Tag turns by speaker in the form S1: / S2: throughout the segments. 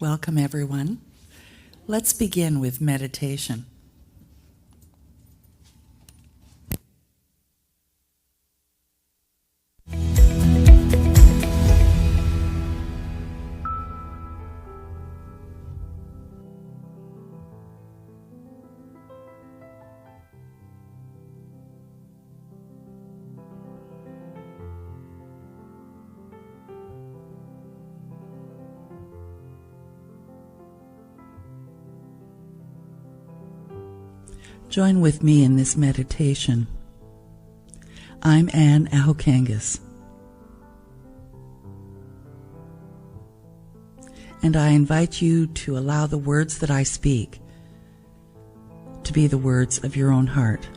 S1: Welcome, everyone. Let's begin with meditation. Join with me in this meditation. I'm Anne Ahokangas, and I invite you to allow the words that I speak to be the words of your own heart.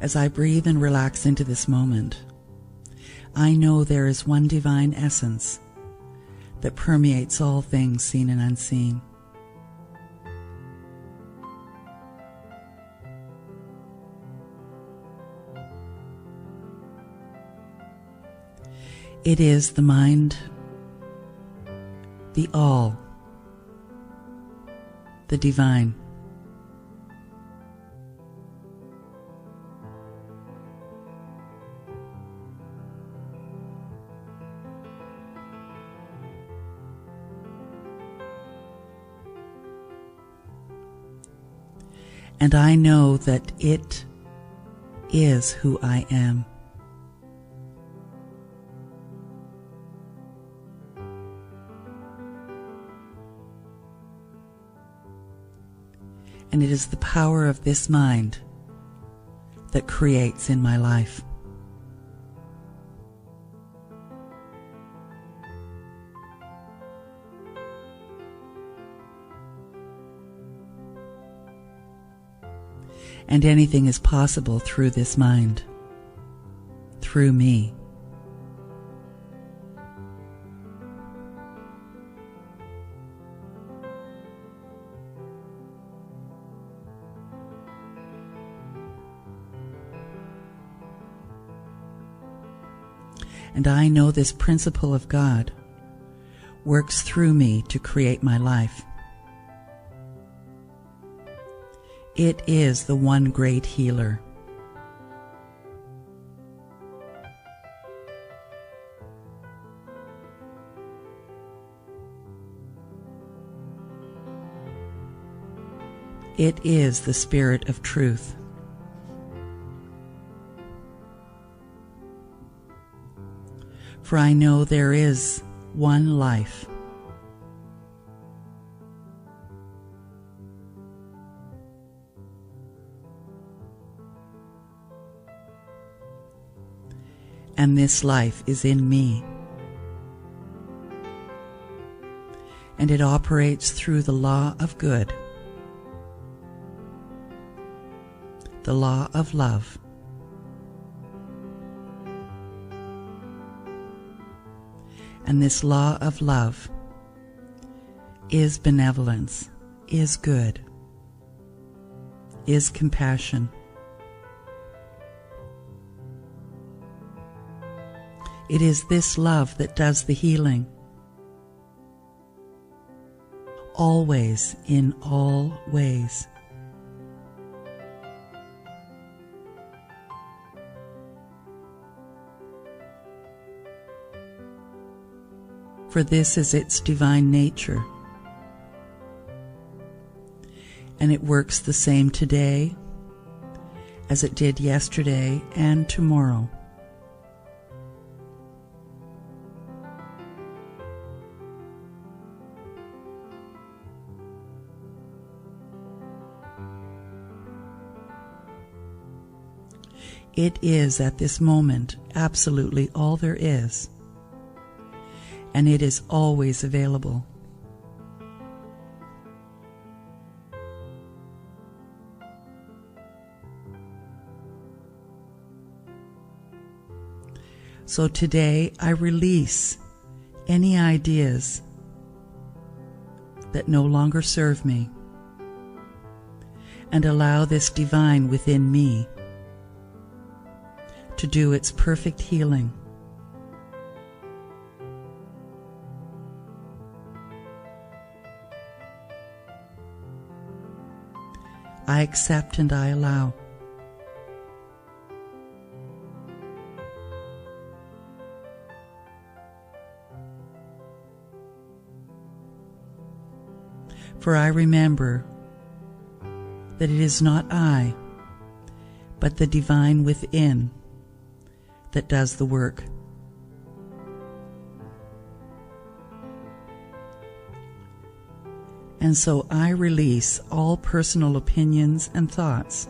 S1: As I breathe and relax into this moment, I know there is one divine essence that permeates all things seen and unseen. It is the mind, the all, the divine. And I know that it is who I am. And it is the power of this mind that creates in my life. And anything is possible through this mind, through me. And I know this principle of God works through me to create my life. It is the one great healer. It is the Spirit of truth. For I know there is one life. And this life is in me. And it operates through the law of good, the law of love. And this law of love is benevolence, is good, is compassion. It is this love that does the healing. Always, in all ways. For this is its divine nature. And it works the same today as it did yesterday and tomorrow. It is at this moment absolutely all there is, and it is always available. So today I release any ideas that no longer serve me, and allow this divine within me to do its perfect healing. I accept and I allow. For I remember that it is not I, but the divine within that does the work. And so I release all personal opinions and thoughts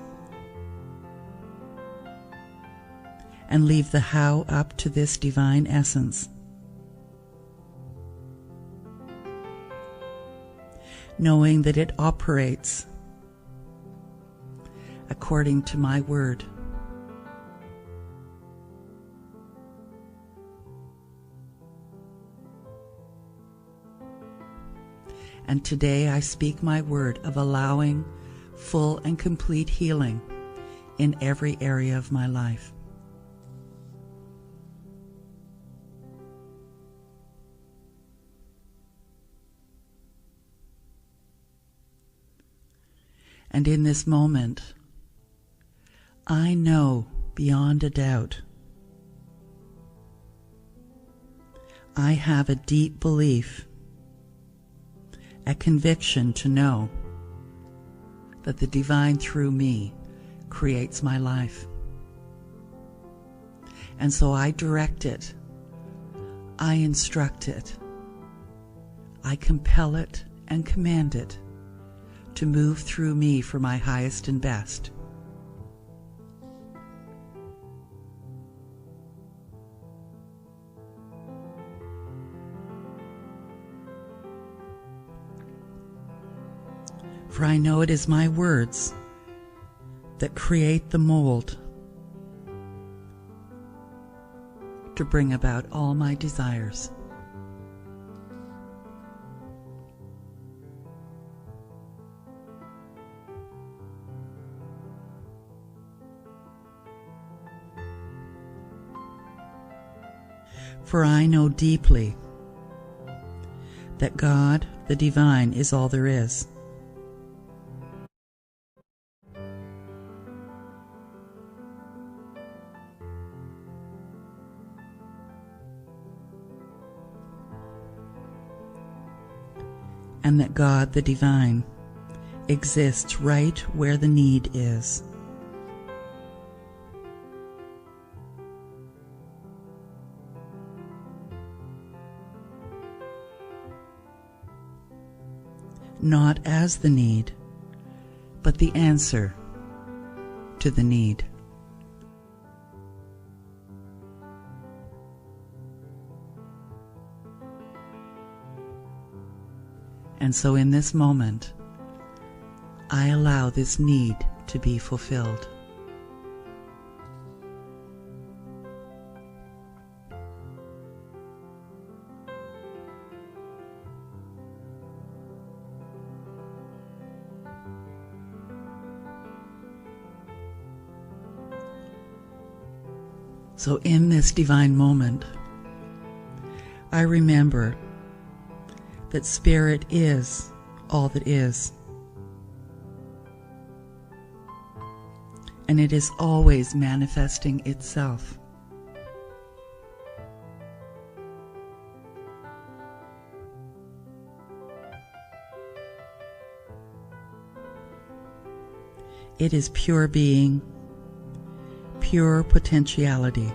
S1: and leave the how up to this divine essence, knowing that it operates according to my word. And today I speak my word of allowing full and complete healing in every area of my life. And in this moment, I know beyond a doubt, I have a deep belief, a conviction to know that the divine through me creates my life. And so I direct it, I instruct it, I compel it and command it to move through me for my highest and best. For I know it is my words that create the mold to bring about all my desires. For I know deeply that God, the divine, is all there is. And that God, the divine, exists right where the need is. Not as the need, but the answer to the need. And so in this moment, I allow this need to be fulfilled. So in this divine moment, I remember that Spirit is all that is. And it is always manifesting itself. It is pure being, pure potentiality.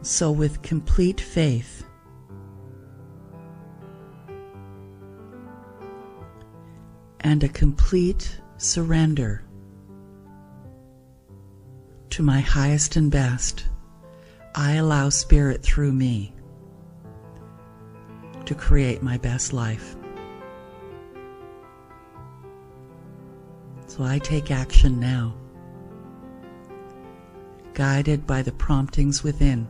S1: So with complete faith, and a complete surrender to my highest and best, I allow Spirit through me to create my best life. So I take action now, guided by the promptings within.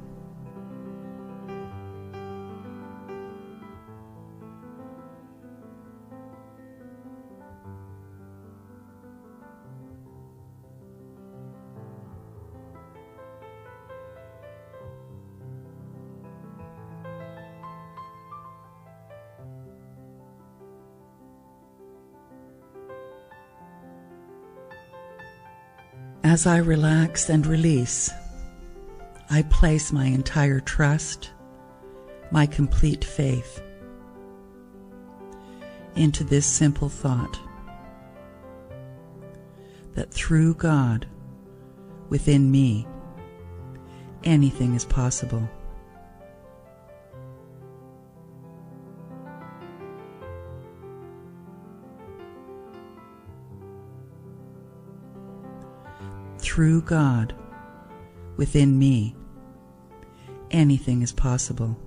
S1: As I relax and release, I place my entire trust, my complete faith into this simple thought that through God within me, anything is possible. Through God within me, anything is possible.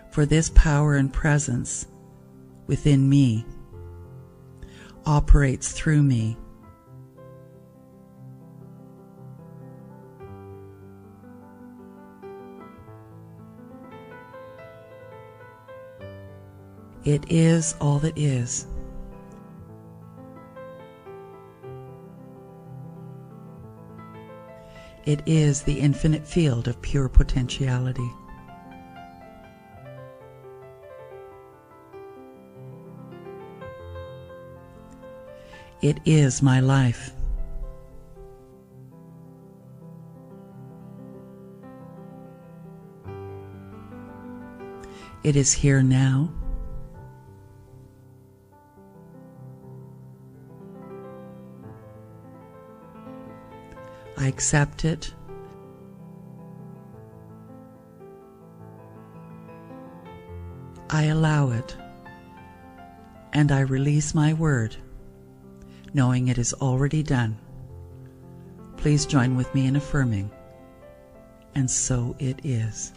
S1: For this power and presence within me operates through me. It is all that is. It is the infinite field of pure potentiality. It is my life. It is here now. I accept it. I allow it. And I release my word, knowing it is already done. Please join with me in affirming, and so it is.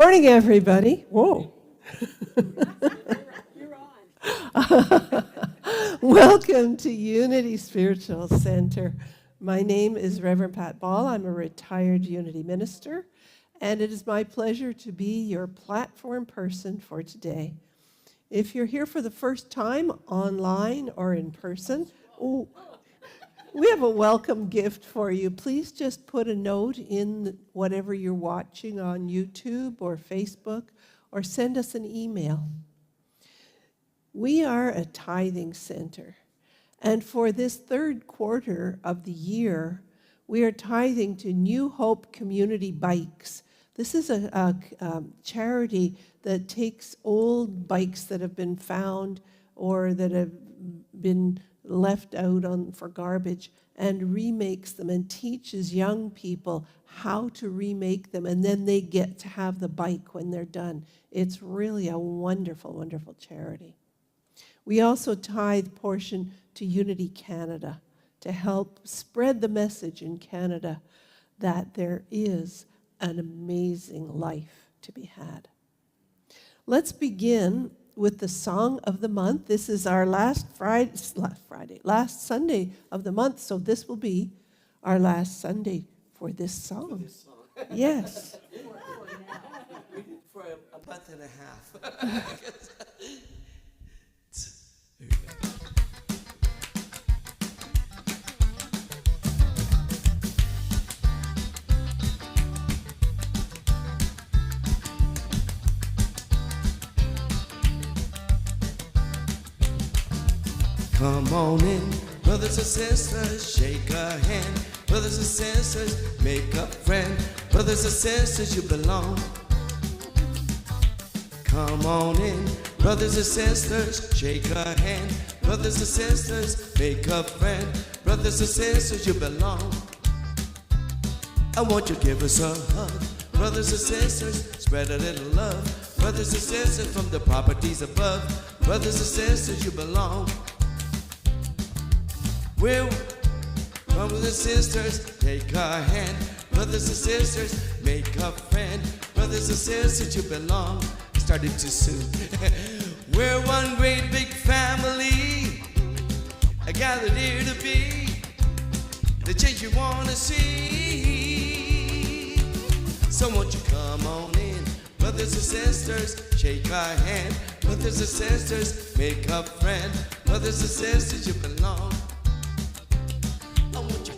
S2: Morning, everybody. Whoa.
S3: You're on.
S2: Welcome to Unity Spiritual Center. My name is Reverend Pat Ball. I'm a retired Unity minister, and it is my pleasure to be your platform person for today. If you're here for the first time, online or in person, we have a welcome gift for you. Please just put a note in whatever you're watching on YouTube or Facebook, or send us an email. We are a tithing center, and for this third quarter of the year, we are tithing to New Hope Community Bikes. This is a charity that takes old bikes that have been found or that have been left out for garbage and remakes them and teaches young people how to remake them, and then they get to have the bike when they're done. It's really a wonderful, wonderful charity. We also tithe portion to Unity Canada to help spread the message in Canada that there is an amazing life to be had. Let's begin with the song of the month. This is our last Sunday of the month, so this will be our last Sunday for this song. Yes.
S4: For a month and a half. Come on in, brothers and sisters, shake a hand. Brothers and sisters, make a friend. Brothers and sisters, you belong. Come on in, brothers and sisters, shake a hand. Brothers and sisters, make a friend. Brothers and sisters, you belong. I want you to give us a hug. Brothers and sisters, spread a little love. Brothers and sisters from the properties above. Brothers and sisters, you belong. We're brothers and sisters, take our hand. Brothers and sisters, make a friend. Brothers and sisters, you belong. Started too soon. We're one great big family, gathered here to be the change you want to see. So won't you come on in, brothers and sisters, shake our hand. Brothers and sisters, make a friend. Brothers and sisters, you belong.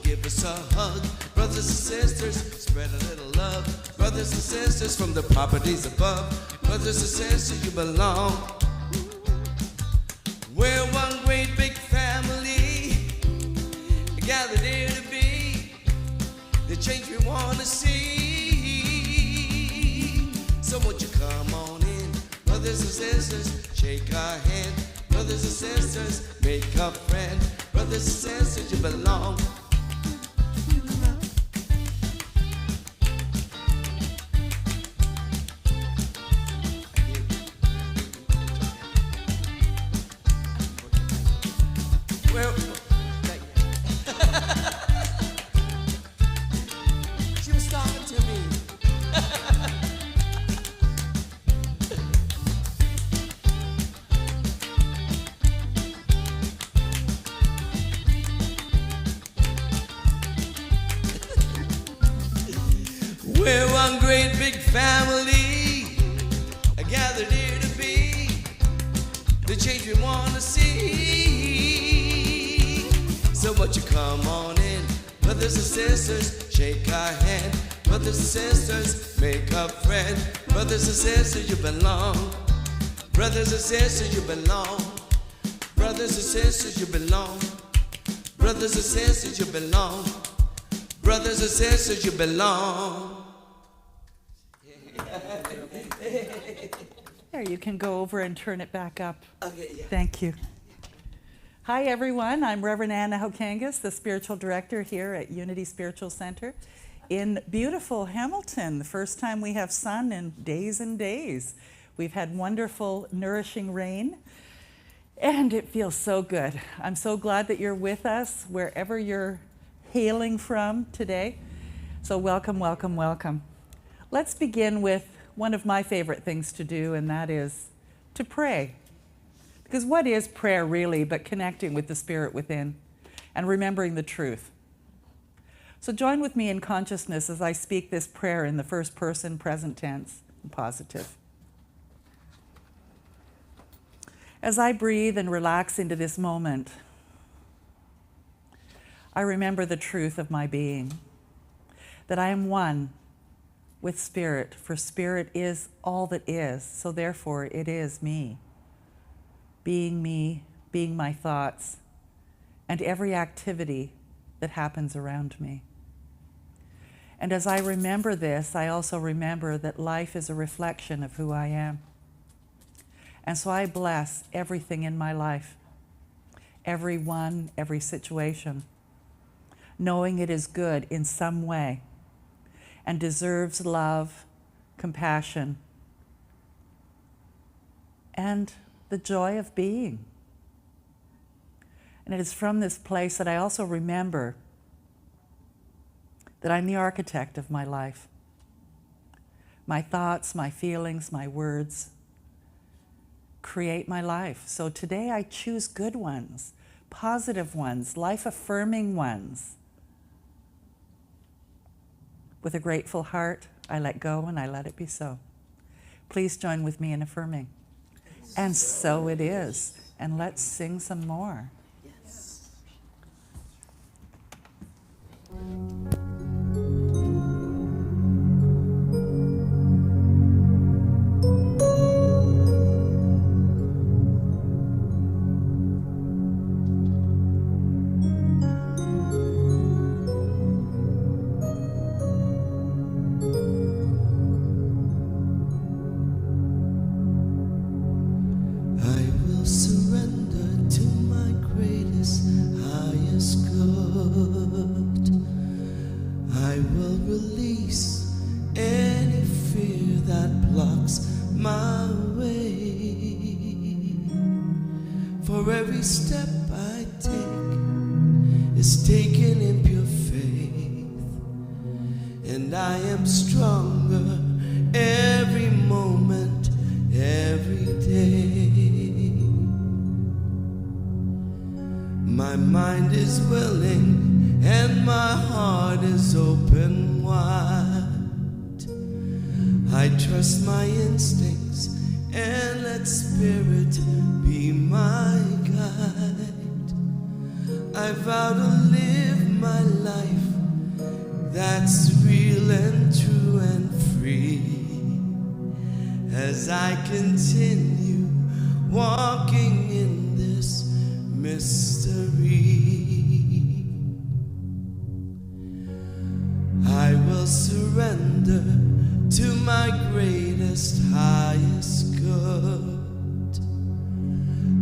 S4: Give us a hug, brothers and sisters, spread a little love. Brothers and sisters from the properties above. Brothers and sisters, you belong. We're one great big family, gathered here to be the change we want to see. So won't you come on in, brothers and sisters, shake our hand. Brothers and sisters, make a friend. Brothers and sisters, you belong. She was talking to me. We're one great big family, gathered here to be the change we want to see. So won't you come on in, brothers and sisters, shake our hand. Brothers and sisters, make a friend. Brothers and sisters, you belong. Brothers and sisters, you belong. Brothers and sisters, you belong. Brothers and sisters, you belong. Brothers and sisters, you belong.
S1: There, you can go over and turn it back up.
S4: Okay, yeah.
S1: Thank you. Hi, everyone. I'm Reverend Anna Hokangas, the spiritual director here at Unity Spiritual Center in beautiful Hamilton. The first time we have sun in days and days. We've had wonderful, nourishing rain, and it feels so good. I'm so glad that you're with us wherever you're hailing from today. So welcome, welcome, welcome. Let's begin with one of my favorite things to do, and that is to pray. Because what is prayer really but connecting with the Spirit within and remembering the truth? So join with me in consciousness as I speak this prayer in the first person, present tense, and positive. As I breathe and relax into this moment, I remember the truth of my being, that I am one with Spirit, for Spirit is all that is, so therefore it is me, being my thoughts, and every activity that happens around me. And as I remember this, I also remember that life is a reflection of who I am. And so I bless everything in my life, everyone, every situation, knowing it is good in some way and deserves love, compassion, and the joy of being. And it is from this place that I also remember that I'm the architect of my life. My thoughts, my feelings, my words create my life. So today I choose good ones, positive ones, life-affirming ones. With a grateful heart, I let go and I let it be so. Please join with me in affirming. And so it is. And let's sing some more.
S3: Yes.
S4: For every step I take is taken in pure faith, and I am stronger every moment, every day. My mind is willing and my heart is open wide. I trust my instincts and let Spirit be my guide. I vow to live my life that's real and true and free, as I continue walking in this mystery. I will surrender to my greatest, highest good.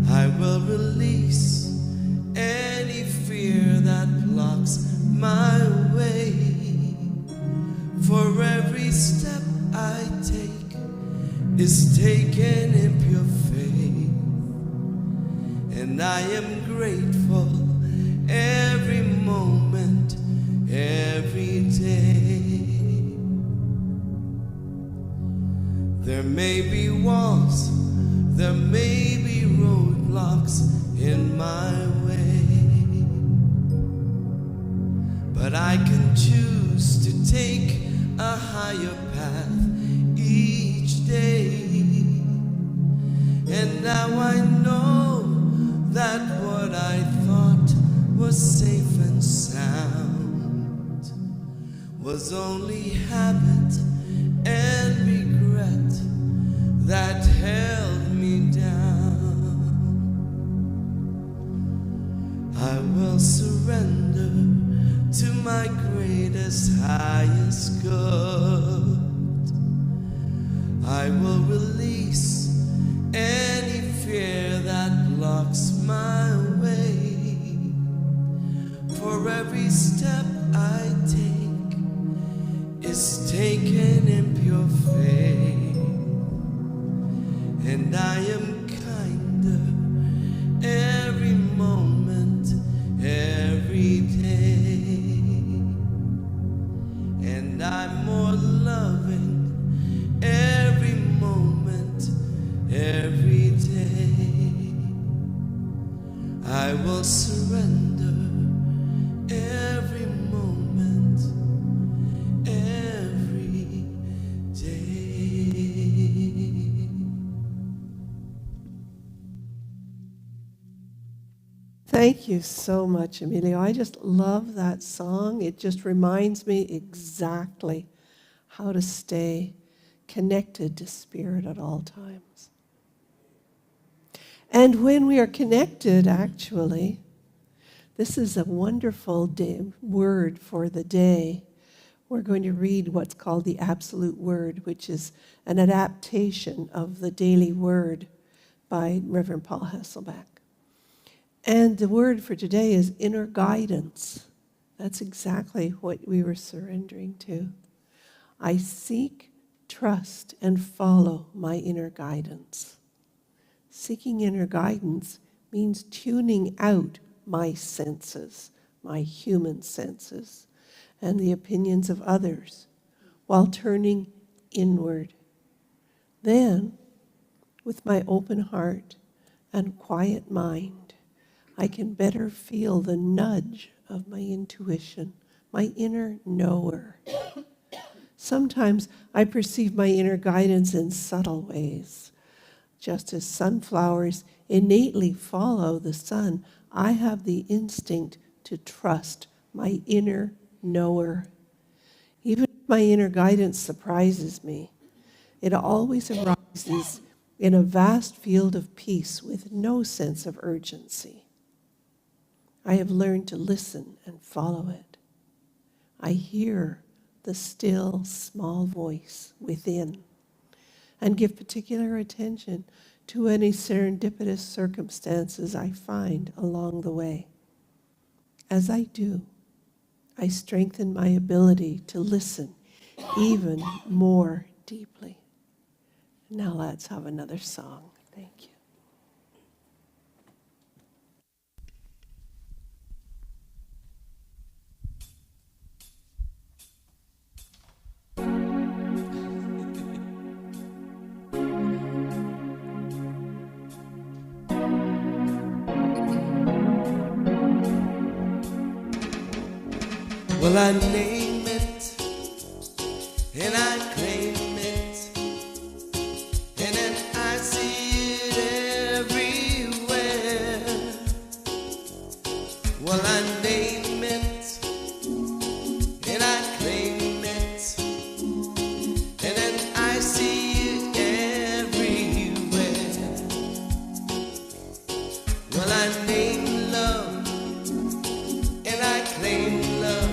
S4: I will release any fear that blocks my way. For every step I take is taken in pure faith, and I am grateful every moment, every day. There may be walls, there may be roadblocks in my way, but I can choose to take a higher path each day. And now I know that what I thought was safe and sound was only habit and regret that held me down. I will surrender to my greatest, highest good. I will release any fear that blocks my way. For every step I take is taken in pure faith, and I am kinder every moment, every day, and I'm more loving every I will surrender every moment, every day.
S2: Thank you so much, Emilio. I just love that song. It just reminds me exactly how to stay connected to Spirit at all times. And when we are connected, actually, this is a wonderful word for the day. We're going to read what's called the Absolute Word, which is an adaptation of the Daily Word by Reverend Paul Hasselbeck. And the word for today is inner guidance. That's exactly what we were surrendering to. I seek, trust, and follow my inner guidance. Seeking inner guidance means tuning out my senses, my human senses, and the opinions of others, while turning inward. Then, with my open heart and quiet mind, I can better feel the nudge of my intuition, my inner knower. Sometimes I perceive my inner guidance in subtle ways. Just as sunflowers innately follow the sun, I have the instinct to trust my inner knower. Even if my inner guidance surprises me, it always arises in a vast field of peace with no sense of urgency. I have learned to listen and follow it. I hear the still, small voice within and give particular attention to any serendipitous circumstances I find along the way. As I do, I strengthen my ability to listen even more deeply. Now let's have another song. Thank you.
S4: Well, I name it, and I claim it, and then I see it everywhere. Well, I name it, and I claim it, and then I see it everywhere. Well, I name love, and I claim love.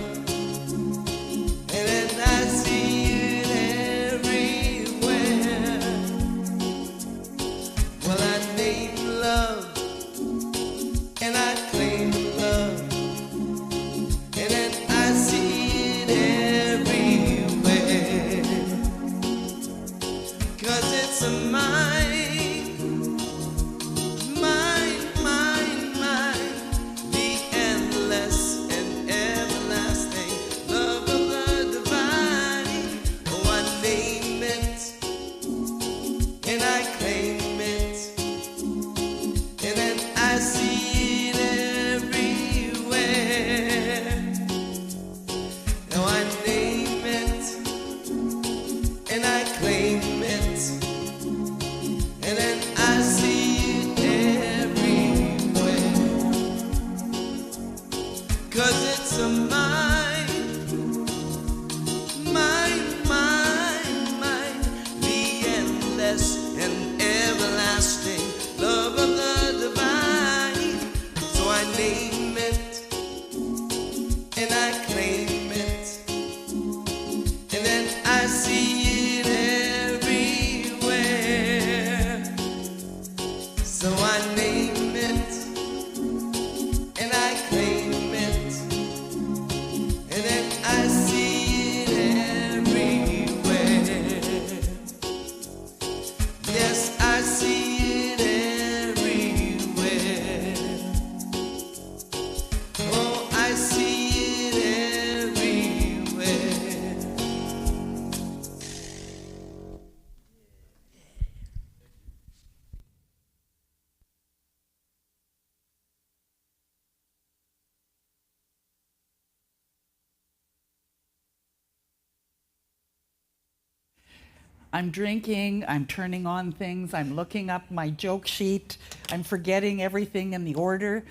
S1: I'm drinking, I'm turning on things, I'm looking up my joke sheet, I'm forgetting everything in the order.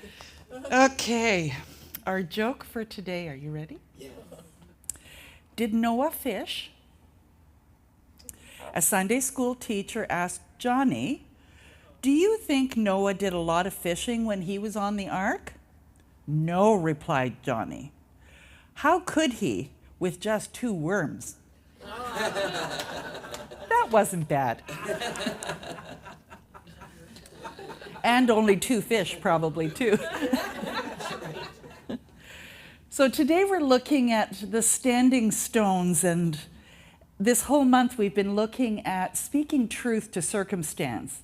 S1: Okay, our joke for today, are you ready?
S4: Yeah.
S1: Did Noah fish? A Sunday school teacher asked Johnny, do you think Noah did a lot of fishing when he was on the ark? No, replied Johnny. How could he with just 2 worms? That wasn't bad. And only 2 fish, probably, too. So today we're looking at the standing stones, and this whole month we've been looking at speaking truth to circumstance,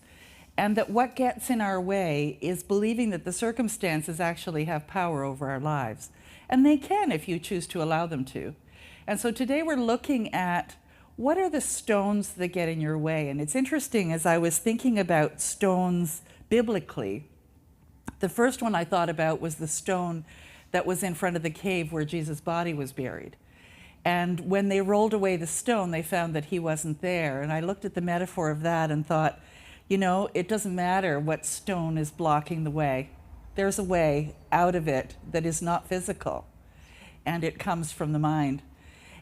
S1: and that what gets in our way is believing that the circumstances actually have power over our lives. And they can if you choose to allow them to. And so today we're looking at what are the stones that get in your way. And it's interesting, as I was thinking about stones biblically, the first one I thought about was the stone that was in front of the cave where Jesus' body was buried. And when they rolled away the stone, they found that he wasn't there. And I looked at the metaphor of that and thought, you know, it doesn't matter what stone is blocking the way. There's a way out of it that is not physical, and it comes from the mind.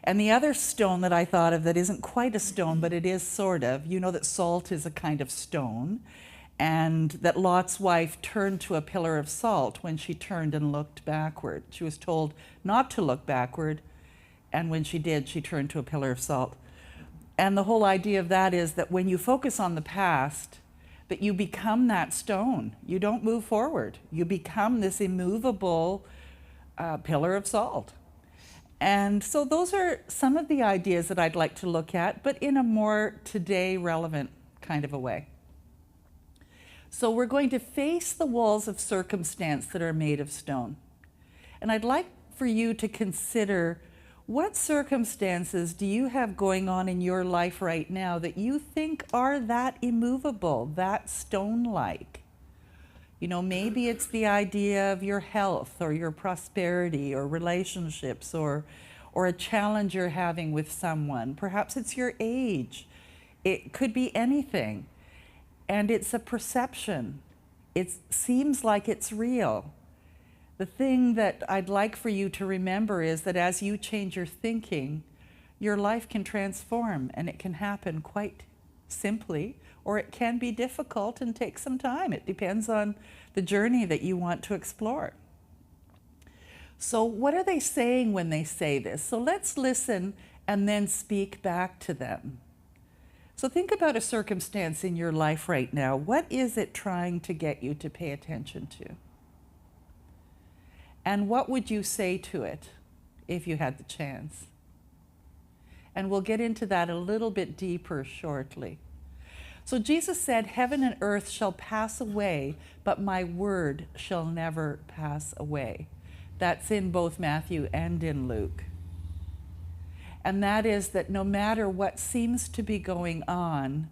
S1: And the other stone that I thought of that isn't quite a stone, but it is sort of, you know that salt is a kind of stone, and that Lot's wife turned to a pillar of salt when she turned and looked backward. She was told not to look backward, and when she did, she turned to a pillar of salt. And the whole idea of that is that when you focus on the past, that you become that stone. You don't move forward. You become this immovable pillar of salt. And so those are some of the ideas that I'd like to look at, but in a more today relevant kind of a way. So we're going to face the walls of circumstance that are made of stone. And I'd like for you to consider, what circumstances do you have going on in your life right now that you think are that immovable, that stone-like? You know, maybe it's the idea of your health or your prosperity or relationships or a challenge you're having with someone. Perhaps it's your age. It could be anything. And it's a perception. It seems like it's real. The thing that I'd like for you to remember is that as you change your thinking, your life can transform, and it can happen quite simply, or it can be difficult and take some time. It depends on the journey that you want to explore. So what are they saying when they say this? So let's listen and then speak back to them. So think about a circumstance in your life right now. What is it trying to get you to pay attention to? And what would you say to it if you had the chance? And we'll get into that a little bit deeper shortly. So Jesus said, heaven and earth shall pass away, but my word shall never pass away. That's in both Matthew and in Luke. And that is that no matter what seems to be going on,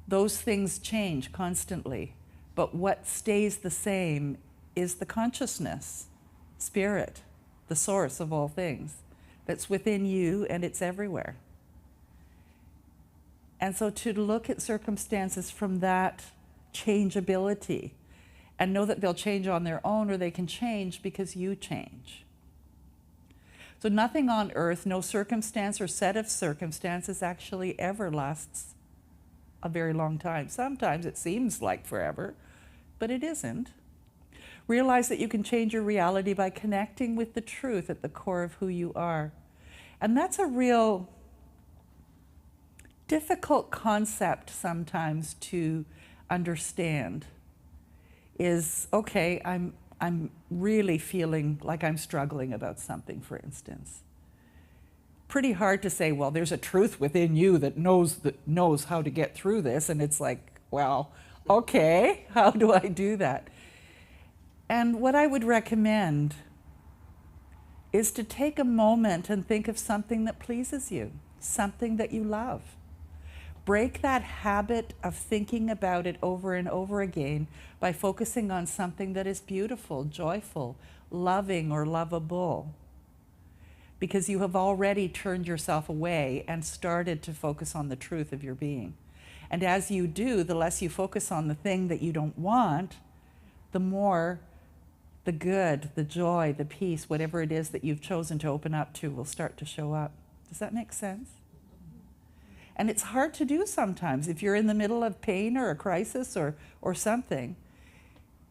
S1: those things change constantly. But what stays the same is the consciousness, Spirit, the source of all things, that's within you, and it's everywhere. And so to look at circumstances from that changeability and know that they'll change on their own, or they can change because you change. So nothing on earth, no circumstance or set of circumstances actually ever lasts a very long time. Sometimes it seems like forever, but it isn't. Realize that you can change your reality by connecting with the truth at the core of who you are. And that's a real difficult concept sometimes to understand. Is, okay, I'm really feeling like I'm struggling about something, for instance. Pretty hard to say, well, there's a truth within you that knows how to get through this. And it's like, well, okay, how do I do that? And what I would recommend is to take a moment and think of something that pleases you, something that you love. Break that habit of thinking about it over and over again by focusing on something that is beautiful, joyful, loving, or lovable. because you have already turned yourself away and started to focus on the truth of your being. And as you do, the less you focus on the thing that you don't want, the more the good, the joy, the peace, whatever it is that you've chosen to open up to will start to show up. Does that make sense? And it's hard to do sometimes if you're in the middle of pain or a crisis or something.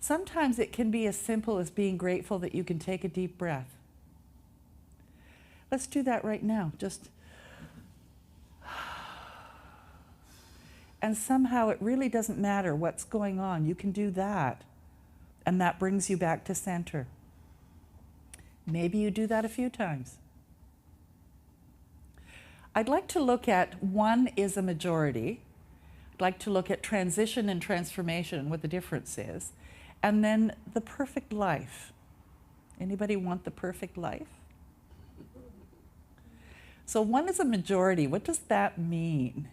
S1: Sometimes it can be as simple as being grateful that you can take a deep breath. Let's do that right now. Just. And somehow it really doesn't matter what's going on. You can do that. And that brings you back to center. Maybe you do that a few times. I'd like to look at one is a majority. I'd like to look at transition and transformation and what the difference is. And then the perfect life. Anybody want the perfect life? So one is a majority. What does that mean?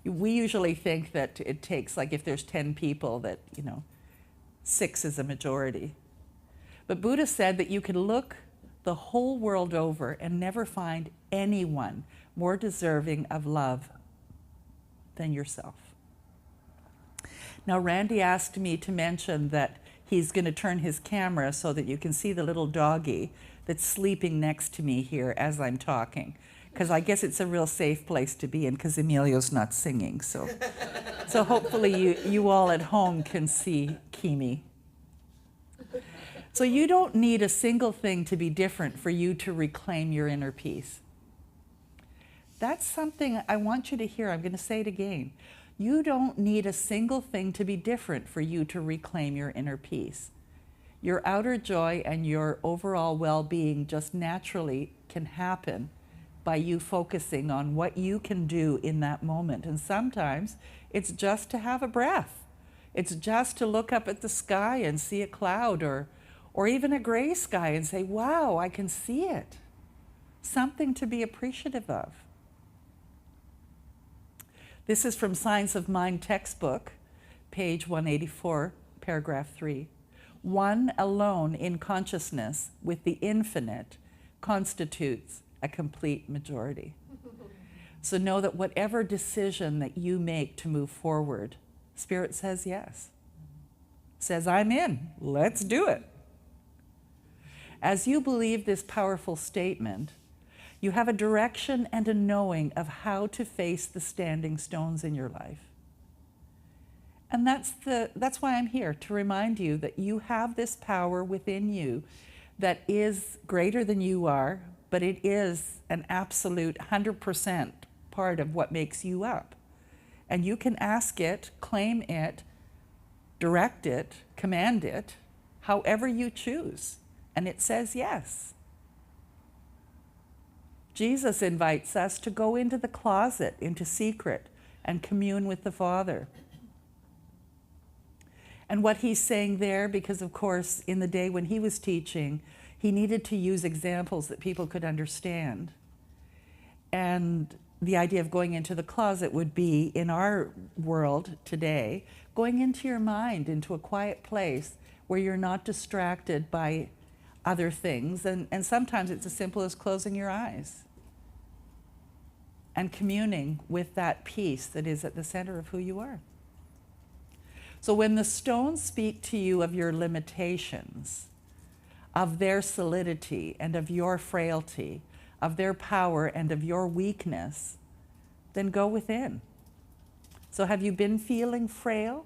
S1: We usually think that it takes, like if there's 10 people, that, 6 is a majority. But Buddha said that you can look the whole world over and never find anyone more deserving of love than yourself. Now, Randy asked me to mention that he's going to turn his camera so that you can see the little doggy that's sleeping next to me here as I'm talking. Because I guess it's a real safe place to be in because Emilio's not singing. So hopefully you all at home can see Kimi. So you don't need a single thing to be different for you to reclaim your inner peace. That's something I want you to hear. I'm going to say it again. You don't need a single thing to be different for you to reclaim your inner peace. Your outer joy and your overall well-being just naturally can happen by you focusing on what you can do in that moment. And sometimes it's just to have a breath. It's just to look up at the sky and see a cloud or even a gray sky and say, wow, I can see it. Something to be appreciative of. This is from Science of Mind textbook, page 184, paragraph 3. One alone in consciousness with the infinite constitutes a complete majority. So know that whatever decision that you make to move forward, Spirit says yes. Says, I'm in, let's do it. As you believe this powerful statement, you have a direction and a knowing of how to face the standing stones in your life. And that's why I'm here, to remind you that you have this power within you that is greater than you are, but it is an absolute 100% part of what makes you up. And you can ask it, claim it, direct it, command it, however you choose. And it says yes. Jesus invites us to go into the closet, into secret, and commune with the Father. And what he's saying there, because of course, in the day when he was teaching, he needed to use examples that people could understand. And the idea of going into the closet would be, in our world today, going into your mind, into a quiet place where you're not distracted by other things. And sometimes it's as simple as closing your eyes and communing with that peace that is at the center of who you are. So when the stones speak to you of your limitations, of their solidity and of your frailty, of their power and of your weakness, then go within. So have you been feeling frail?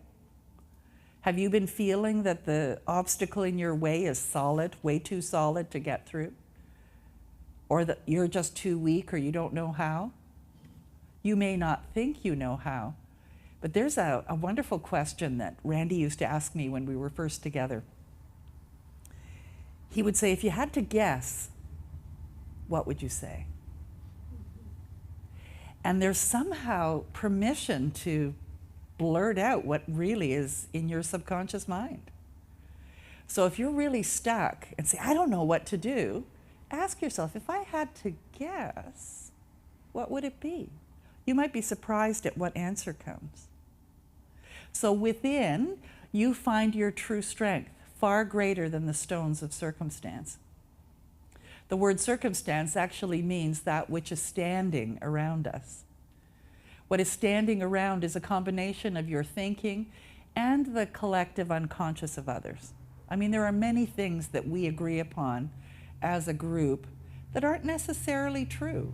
S1: Have you been feeling that the obstacle in your way is solid, way too solid to get through? Or that you're just too weak or you don't know how? You may not think you know how, but there's a wonderful question that Randy used to ask me when we were first together. He would say, if you had to guess, what would you say? And there's somehow permission to blurt out what really is in your subconscious mind. So if you're really stuck and say, I don't know what to do, ask yourself, if I had to guess, what would it be? You might be surprised at what answer comes. So within, you find your true strength, far greater than the stones of circumstance. The word circumstance actually means that which is standing around us. What is standing around is a combination of your thinking and the collective unconscious of others. I mean, there are many things that we agree upon as a group that aren't necessarily true,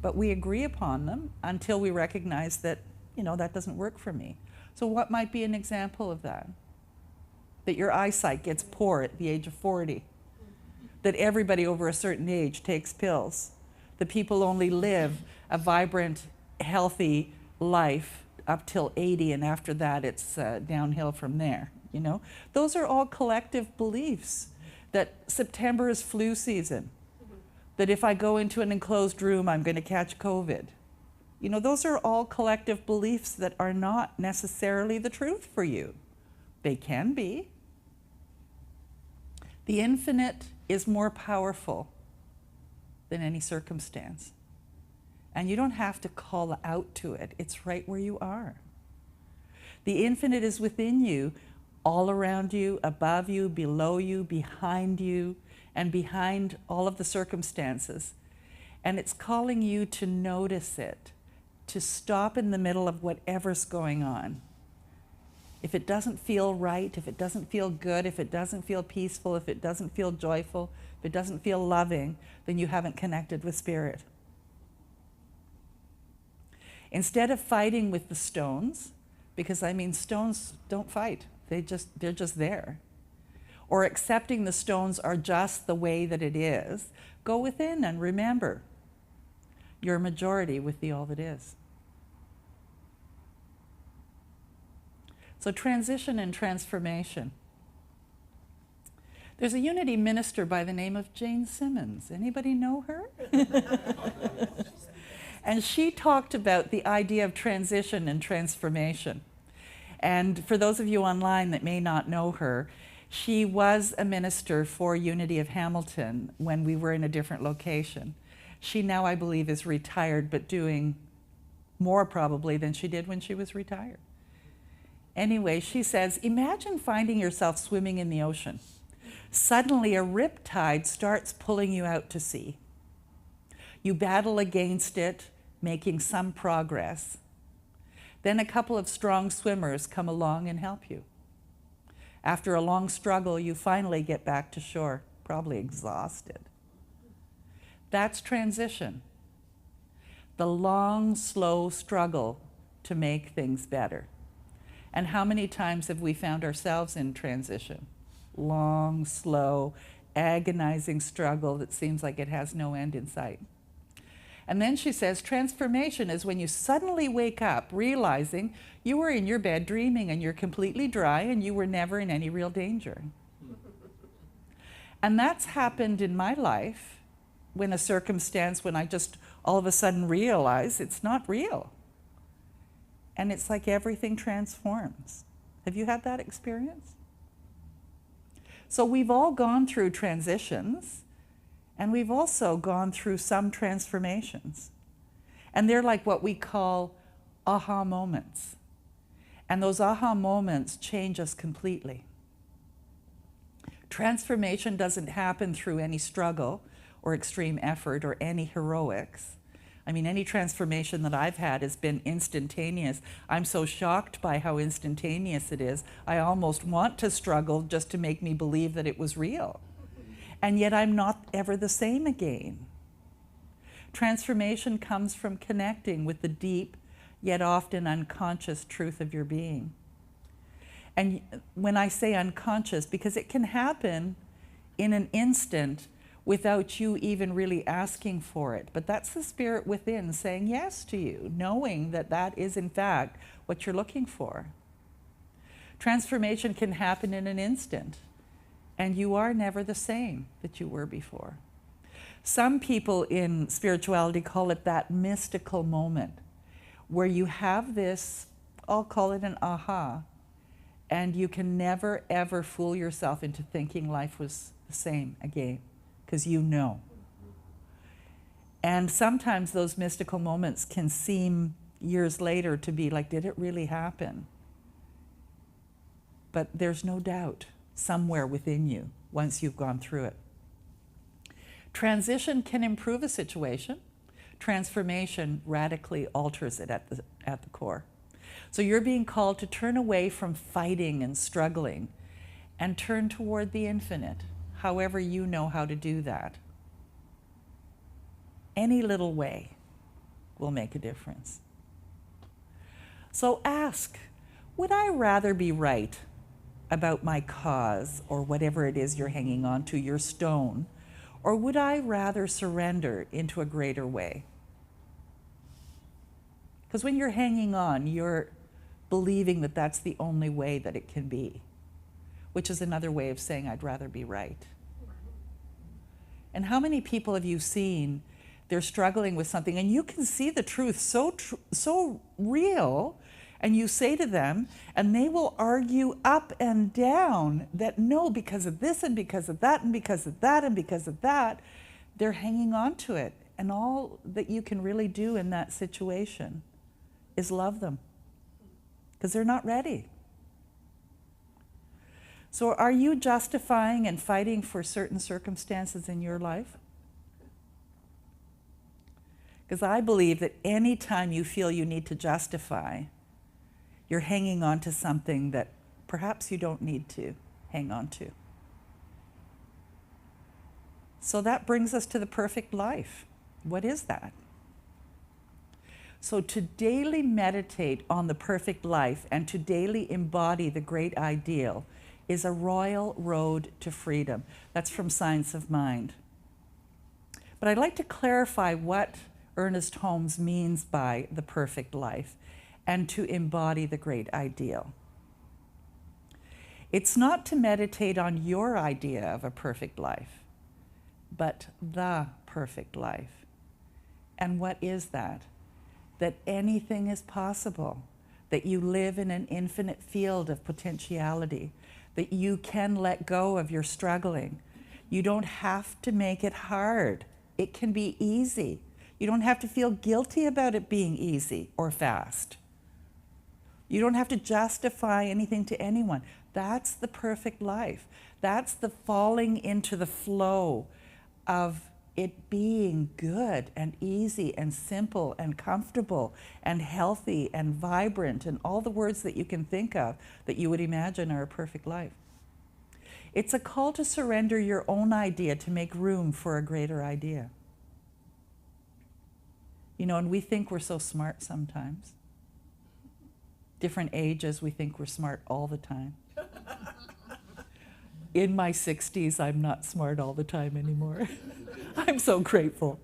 S1: but we agree upon them until we recognize that, that doesn't work for me. So what might be an example of that? That your eyesight gets poor at the age of 40. That everybody over a certain age takes pills. That people only live a vibrant, healthy life up till 80, and after that it's downhill from there. Those are all collective beliefs. That September is flu season. That if I go into an enclosed room, I'm going to catch COVID. Those are all collective beliefs that are not necessarily the truth for you. They can be. The infinite is more powerful than any circumstance. And you don't have to call out to it. It's right where you are. The infinite is within you, all around you, above you, below you, behind you, and behind all of the circumstances. And it's calling you to notice it, to stop in the middle of whatever's going on. If it doesn't feel right, if it doesn't feel good, if it doesn't feel peaceful, if it doesn't feel joyful, if it doesn't feel loving, then you haven't connected with Spirit. Instead of fighting with the stones, because stones don't fight, they're just there. Or accepting the stones are just the way that it is, go within and remember you're a majority with the all that is. So transition and transformation. There's a Unity minister by the name of Jane Simmons. Anybody know her? And she talked about the idea of transition and transformation. And for those of you online that may not know her, she was a minister for Unity of Hamilton when we were in a different location. She now, I believe, is retired, but doing more probably than she did when she was retired. Anyway, she says, imagine finding yourself swimming in the ocean. Suddenly a riptide starts pulling you out to sea. You battle against it, making some progress. Then a couple of strong swimmers come along and help you. After a long struggle, you finally get back to shore, probably exhausted. That's transition. The long, slow struggle to make things better. And how many times have we found ourselves in transition? Long, slow, agonizing struggle that seems like it has no end in sight. And then she says, transformation is when you suddenly wake up realizing you were in your bed dreaming and you're completely dry and you were never in any real danger. And that's happened in my life when I just all of a sudden realize it's not real. And it's like everything transforms. Have you had that experience? So we've all gone through transitions, and we've also gone through some transformations. And they're like what we call aha moments. And those aha moments change us completely. Transformation doesn't happen through any struggle or extreme effort or any heroics. Any transformation that I've had has been instantaneous. I'm so shocked by how instantaneous it is. I almost want to struggle just to make me believe that it was real. And yet I'm not ever the same again. Transformation comes from connecting with the deep, yet often unconscious truth of your being. And when I say unconscious, because it can happen in an instant without you even really asking for it. But that's the Spirit within saying yes to you, knowing that that is in fact what you're looking for. Transformation can happen in an instant, and you are never the same that you were before. Some people in spirituality call it that mystical moment, where you have this, I'll call it an aha, and you can never ever fool yourself into thinking life was the same again. Because you know. And sometimes those mystical moments can seem years later to be like, did it really happen? But there's no doubt somewhere within you once you've gone through it. Transition can improve a situation. Transformation radically alters it at the core. So you're being called to turn away from fighting and struggling and turn toward the infinite, however you know how to do that. Any little way will make a difference. So ask, would I rather be right about my cause or whatever it is you're hanging on to, your stone, or would I rather surrender into a greater way? Because when you're hanging on, you're believing that that's the only way that it can be, which is another way of saying I'd rather be right. And how many people have you seen, they're struggling with something and you can see the truth so real, and you say to them, and they will argue up and down that no, because of this and because of that and because of that and because of that, they're hanging on to it. And all that you can really do in that situation is love them, because they're not ready. So are you justifying and fighting for certain circumstances in your life? Because I believe that any time you feel you need to justify, you're hanging on to something that perhaps you don't need to hang on to. So that brings us to the perfect life. What is that? So to daily meditate on the perfect life and to daily embody the great ideal is a royal road to freedom. That's from Science of Mind. But I'd like to clarify what Ernest Holmes means by the perfect life and to embody the great ideal. It's not to meditate on your idea of a perfect life, but the perfect life. And what is that? That anything is possible, that you live in an infinite field of potentiality, that you can let go of your struggling. You don't have to make it hard. It can be easy. You don't have to feel guilty about it being easy or fast. You don't have to justify anything to anyone. That's the perfect life. That's the falling into the flow of it being good and easy and simple and comfortable and healthy and vibrant and all the words that you can think of that you would imagine are a perfect life. It's a call to surrender your own idea to make room for a greater idea. You know, and we think we're so smart sometimes. Different ages, we think we're smart all the time. In my 60s, I'm not smart all the time anymore. I'm so grateful.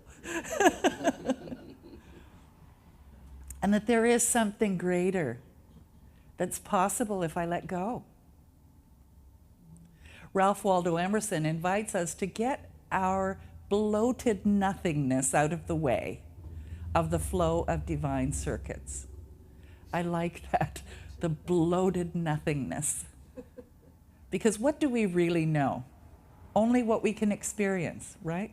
S1: And that there is something greater that's possible if I let go. Ralph Waldo Emerson invites us to get our bloated nothingness out of the way of the flow of divine circuits. I like that, the bloated nothingness. Because what do we really know? Only what we can experience, right?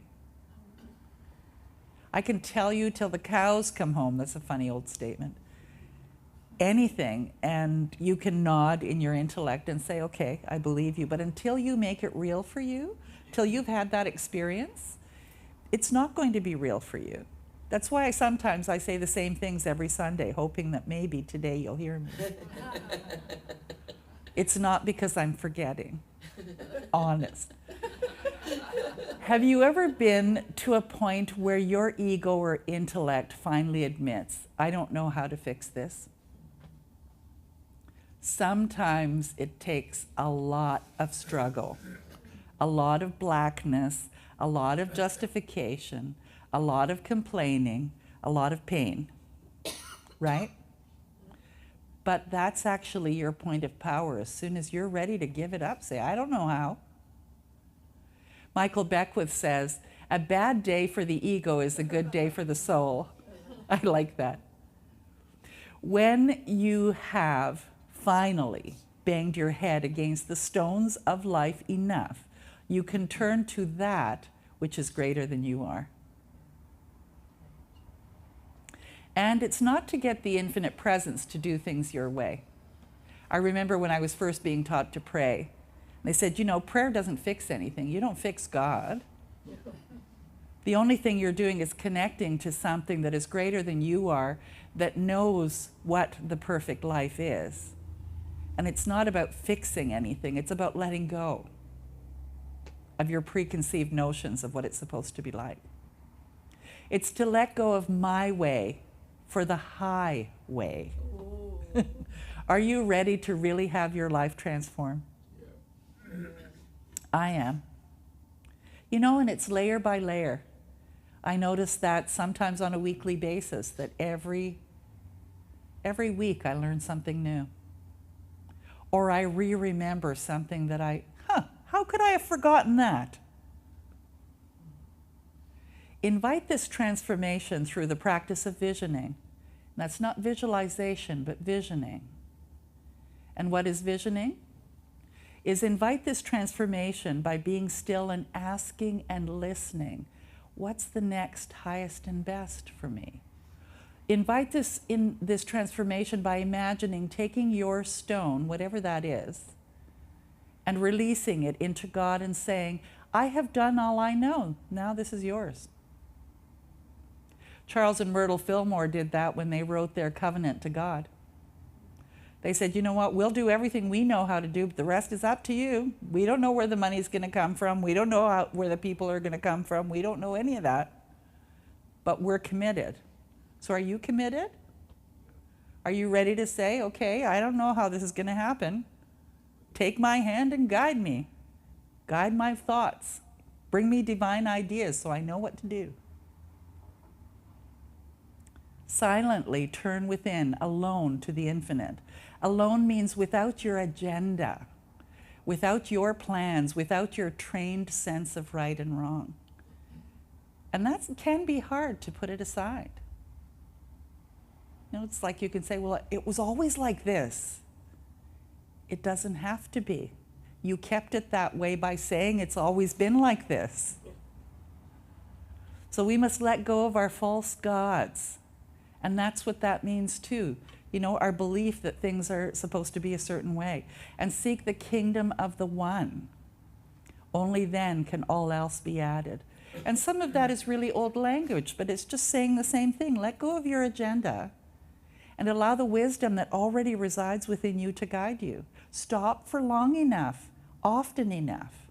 S1: I can tell you till the cows come home. That's a funny old statement. Anything, and you can nod in your intellect and say, okay, I believe you. But until you make it real for you, till you've had that experience, it's not going to be real for you. That's why sometimes I say the same things every Sunday, hoping that maybe today you'll hear me. It's not because I'm forgetting. Honest. Have you ever been to a point where your ego or intellect finally admits, I don't know how to fix this? Sometimes it takes a lot of struggle, a lot of blackness, a lot of justification, a lot of complaining, a lot of pain, right? But that's actually your point of power. As soon as you're ready to give it up, say, I don't know how. Michael Beckwith says, a bad day for the ego is a good day for the soul. I like that. When you have finally banged your head against the stones of life enough, you can turn to that which is greater than you are. And it's not to get the infinite presence to do things your way. I remember when I was first being taught to pray, they said, you know, prayer doesn't fix anything. You don't fix God. The only thing you're doing is connecting to something that is greater than you are, that knows what the perfect life is. And it's not about fixing anything, it's about letting go of your preconceived notions of what it's supposed to be like. It's to let go of my way for the high way. Are you ready to really have your life transformed? Yeah. I am. You know, and it's layer by layer. I notice that sometimes on a weekly basis, that every week I learn something new. Or I remember something that how could I have forgotten that? Invite this transformation through the practice of visioning. That's not visualization, but visioning. And what is visioning? Is invite this transformation by being still and asking and listening. What's the next highest and best for me? Invite this transformation by imagining taking your stone, whatever that is, and releasing it into God and saying, I have done all I know. Now this is yours. Charles and Myrtle Fillmore did that when they wrote their covenant to God. They said, you know what, we'll do everything we know how to do, but the rest is up to you. We don't know where the money's going to come from. We don't know where the people are going to come from. We don't know any of that. But we're committed. So are you committed? Are you ready to say, okay, I don't know how this is going to happen. Take my hand and guide me. Guide my thoughts. Bring me divine ideas so I know what to do. Silently turn within, alone to the infinite. Alone means without your agenda, without your plans, without your trained sense of right and wrong. And that can be hard to put it aside. You know, it's like you can say, well, it was always like this. It doesn't have to be. You kept it that way by saying it's always been like this. So we must let go of our false gods. And that's what that means too. You know, our belief that things are supposed to be a certain way. And seek the kingdom of the one. Only then can all else be added. And some of that is really old language, but it's just saying the same thing. Let go of your agenda and allow the wisdom that already resides within you to guide you. Stop for long enough, often enough.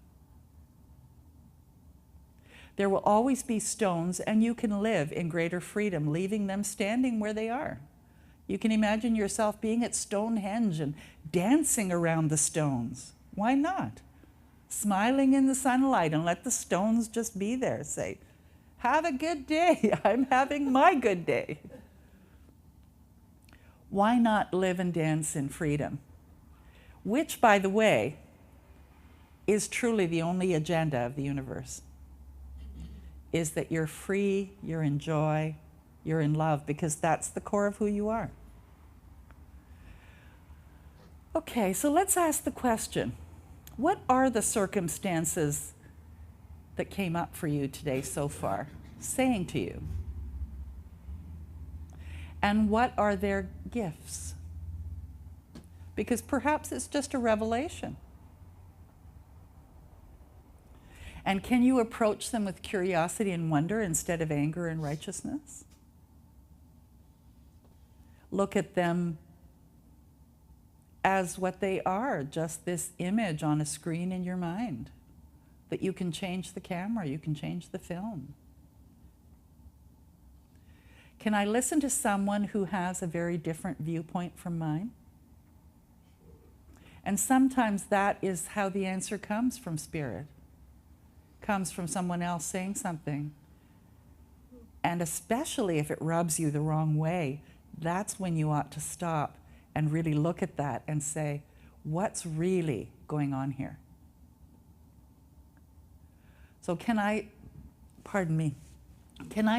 S1: There will always be stones, and you can live in greater freedom, leaving them standing where they are. You can imagine yourself being at Stonehenge and dancing around the stones. Why not? Smiling in the sunlight and let the stones just be there. Say, have a good day. I'm having my good day. Why not live and dance in freedom? Which, by the way, is truly the only agenda of the universe. Is that you're free, you're in joy, you're in love, because that's the core of who you are. Okay, so let's ask the question. What are the circumstances that came up for you today so far, saying to you? And what are their gifts? Because perhaps it's just a revelation. And can you approach them with curiosity and wonder instead of anger and righteousness? Look at them as what they are, just this image on a screen in your mind. That you can change the camera, you can change the film. Can I listen to someone who has a very different viewpoint from mine? And sometimes that is how the answer comes from Spirit. Comes from someone else saying something. And especially if it rubs you the wrong way, that's when you ought to stop and really look at that and say, what's really going on here? So can I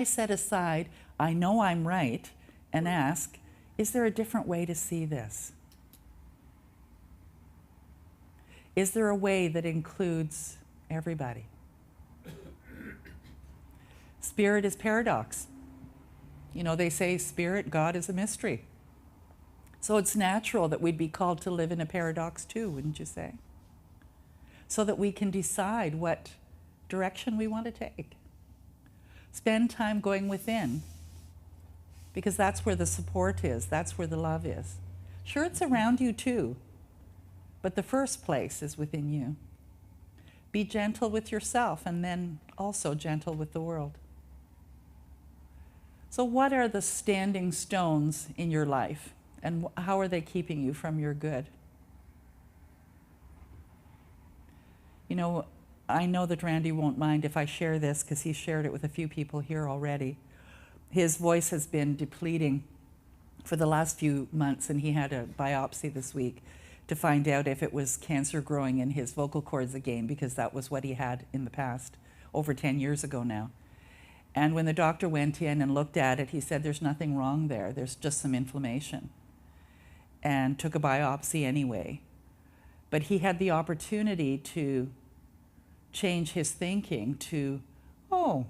S1: set aside, I know I'm right, and ask, is there a different way to see this? Is there a way that includes everybody? Spirit is paradox. You know, they say spirit, God is a mystery. So it's natural that we'd be called to live in a paradox too, wouldn't you say? So that we can decide what direction we want to take. Spend time going within, because that's where the support is, that's where the love is. Sure, it's around you too, but the first place is within you. Be gentle with yourself and then also gentle with the world. So what are the standing stones in your life, and how are they keeping you from your good? You know, I know that Randy won't mind if I share this, because he's shared it with a few people here already. His voice has been depleting for the last few months, and he had a biopsy this week to find out if it was cancer growing in his vocal cords again, because that was what he had in the past, over 10 years ago now. And when the doctor went in and looked at it, he said, there's nothing wrong there, there's just some inflammation, and took a biopsy anyway. But he had the opportunity to change his thinking to, oh,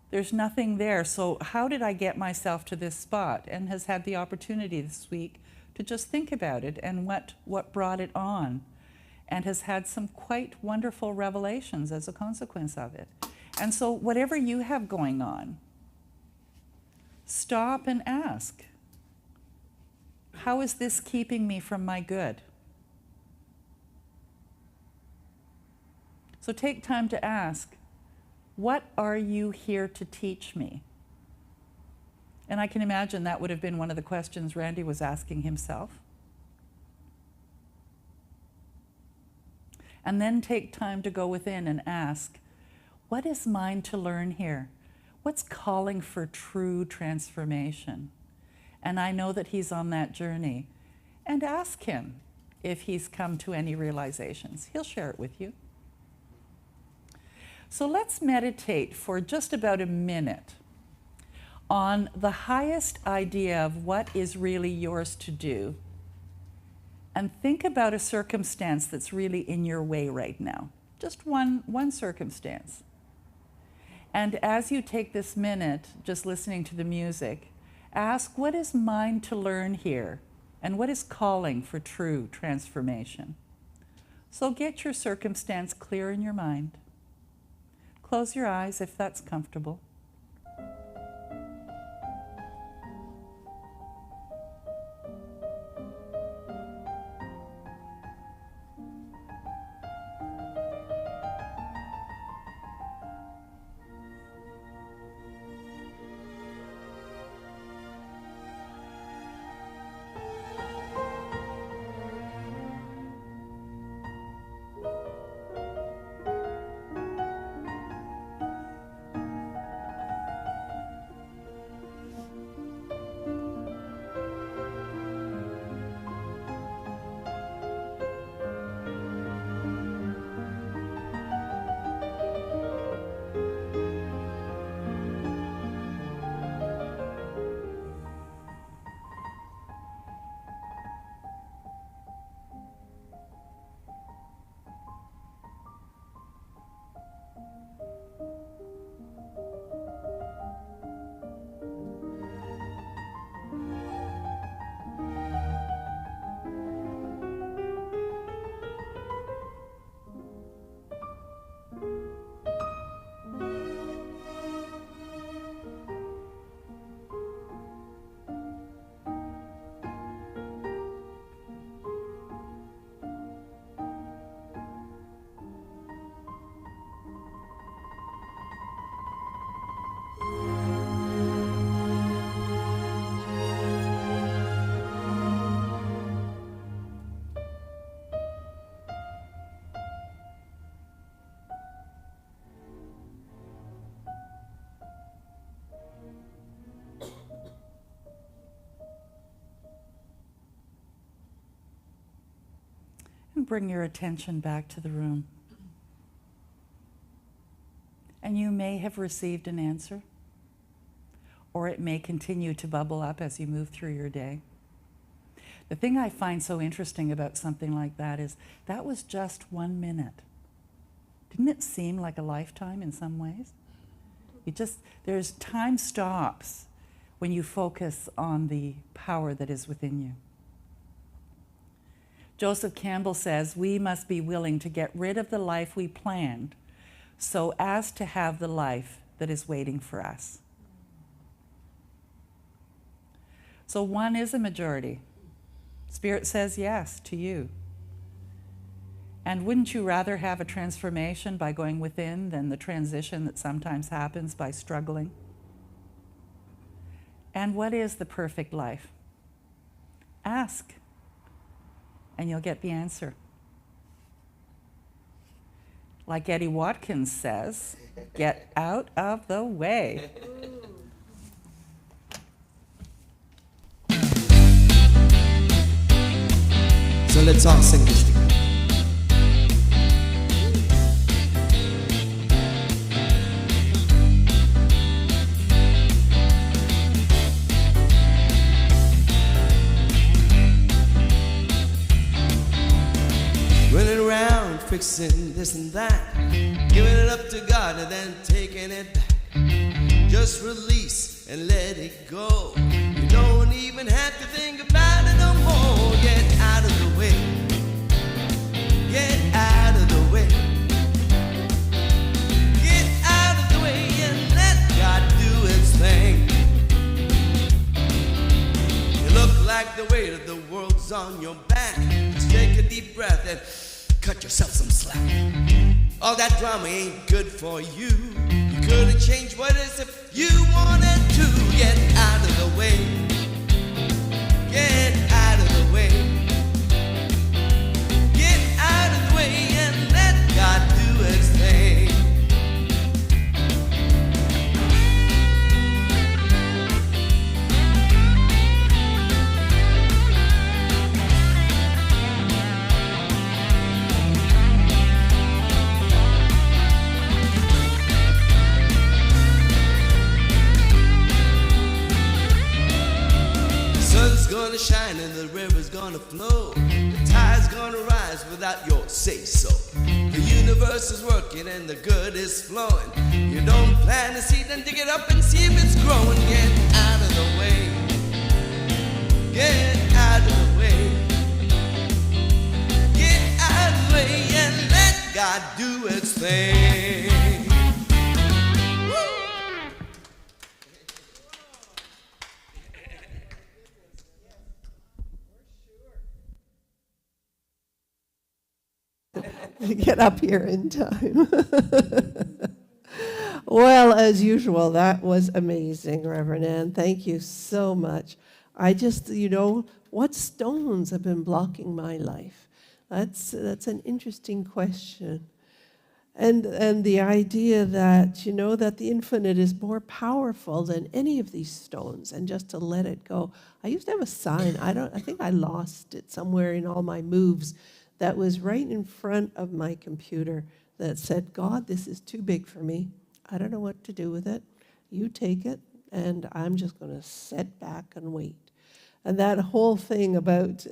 S1: there's nothing there, so how did I get myself to this spot? And has had the opportunity this week to just think about it and what brought it on, and has had some quite wonderful revelations as a consequence of it. And so whatever you have going on, stop and ask, how is this keeping me from my good? So take time to ask, what are you here to teach me? And I can imagine that would have been one of the questions Randy was asking himself. And then take time to go within and ask, what is mine to learn here? What's calling for true transformation? And I know that he's on that journey. And ask him if he's come to any realizations. He'll share it with you. So let's meditate for just about a minute on the highest idea of what is really yours to do. And think about a circumstance that's really in your way right now. Just one circumstance. And as you take this minute, just listening to the music, ask, what is mine to learn here? And what is calling for true transformation? So get your circumstance clear in your mind. Close your eyes if that's comfortable. And bring your attention back to the room. And you may have received an answer, or it may continue to bubble up as you move through your day. The thing I find so interesting about something like that is that was just 1 minute. Didn't it seem like a lifetime in some ways? There's time stops when you focus on the power that is within you. Joseph Campbell says, we must be willing to get rid of the life we planned so as to have the life that is waiting for us. So one is a majority. Spirit says yes to you. And wouldn't you rather have a transformation by going within than the transition that sometimes happens by struggling? And what is the perfect life? Ask, and you'll get the answer. Like Eddie Watkins says, get out of the way.
S4: So let's all sing this together. Running around fixing this and that, giving it up to God and then taking it back. Just release and let it go. You don't even have to think about it no more. Get out of the way. Get out of the way. Get out of the way and let God do His thing. You look like the weight of the world's on your back. Just take a deep breath and cut yourself some slack. All that drama ain't good for you. You couldn't change what is if you wanted to. Get out of the way. Get out of the way. Get out of the way and let God do His thing. Sun's gonna shine and the river's gonna flow. The tide's gonna rise without your say-so. The universe is working and the good is flowing. You don't plant a seed and dig it up and see if it's growing. Get out of the way. Get out of the way. Get out of the way and let God do His thing.
S2: Get up here in time. Well, as usual, that was amazing, Reverend Ann. Thank you so much. I just, what stones have been blocking my life? That's an interesting question. And the idea that, that the infinite is more powerful than any of these stones, and just to let it go. I used to have a sign. I think I lost it somewhere in all my moves. That was right in front of my computer that said, God, this is too big for me. I don't know what to do with it. You take it, and I'm just going to sit back and wait. And that whole thing about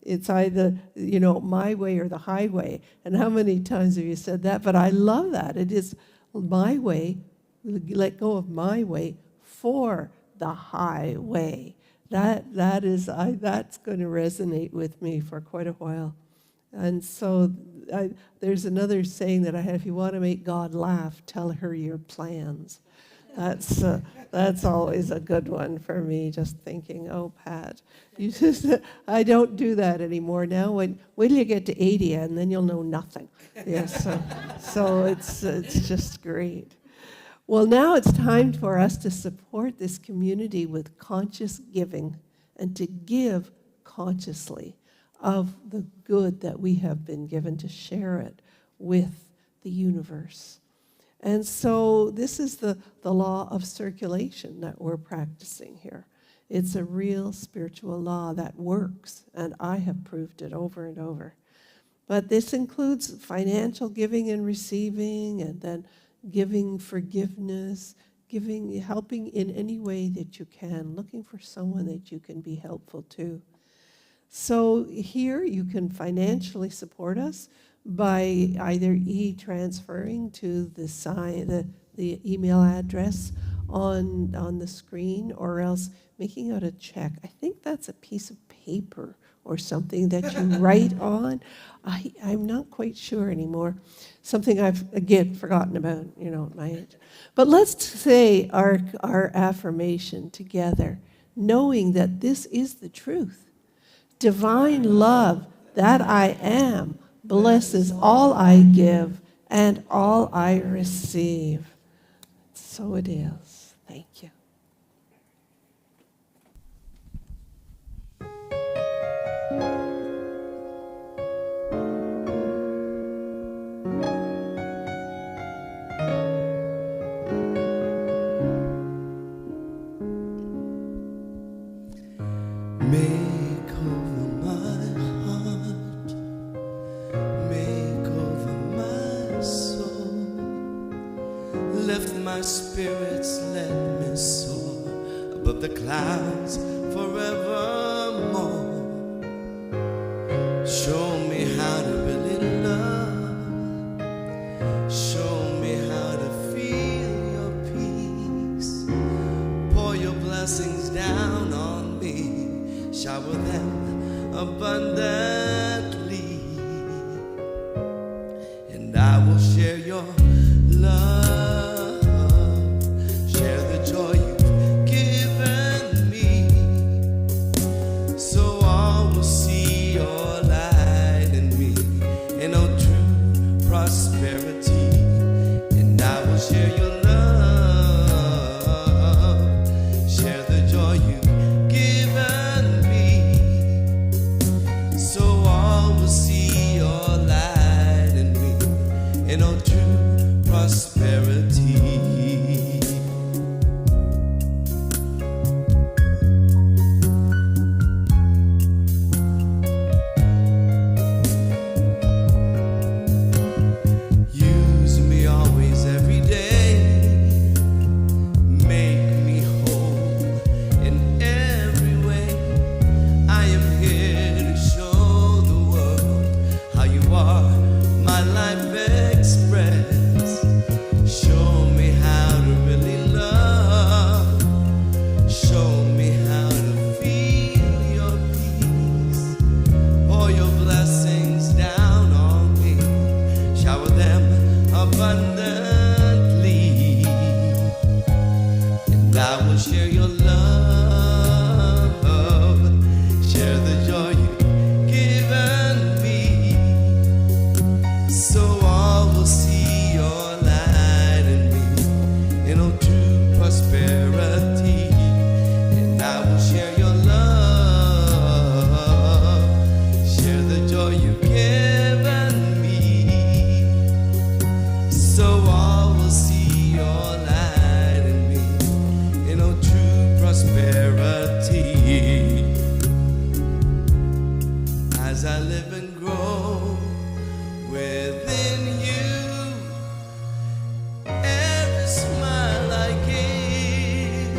S2: it's either, my way or the highway. And how many times have you said that? But I love that. It is my way, let go of my way for the highway. That's going to resonate with me for quite a while. And so there's another saying that I have: if you want to make God laugh, tell her your plans. That's always a good one for me, just thinking, oh, Pat, I don't do that anymore now. Wait till you get to 80 and then you'll know nothing. Yes, so it's just great. Well, now it's time for us to support this community with conscious giving and to give consciously of the good that we have been given, to share it with the universe. And so this is the law of circulation that we're practicing here. It's a real spiritual law that works, and I have proved it over and over. But this includes financial giving and receiving, and then giving forgiveness, helping in any way that you can, looking for someone that you can be helpful to. So here you can financially support us by either e-transferring to the email address on the screen, or else making out a check. I think that's a piece of paper or something that you write on. I'm not quite sure anymore. Something I've, again, forgotten about, at my age. But let's say our affirmation together, knowing that this is the truth. Divine love that I am blesses all I give and all I receive. So it is. Thank you.
S4: Make over my heart, make over my soul, lift my spirits, let me soar above the clouds forevermore. Show me how to really love, show me how to feel your peace, pour your blessings down on me, shower them abundantly, and I will share your love, share the joy you've given me, so all will see your light in me, and oh true prosperity, and I will share your love, share the joy you've given me, so all will see your light in me, and oh true prosperity. Use me always, every day, make me whole in every way. I am here to show the world how you are my life express. Show me how to really love, show me how to feel your peace, pour your blessings down on me, shower them abundantly, and I will share your love, share the joy you've given me, so all will see your light in me, in oh true prosperity, and I will share your love, share the joy you've given me, so all will see your light in me, in oh true prosperity. As I live and grow within you, every smile I give,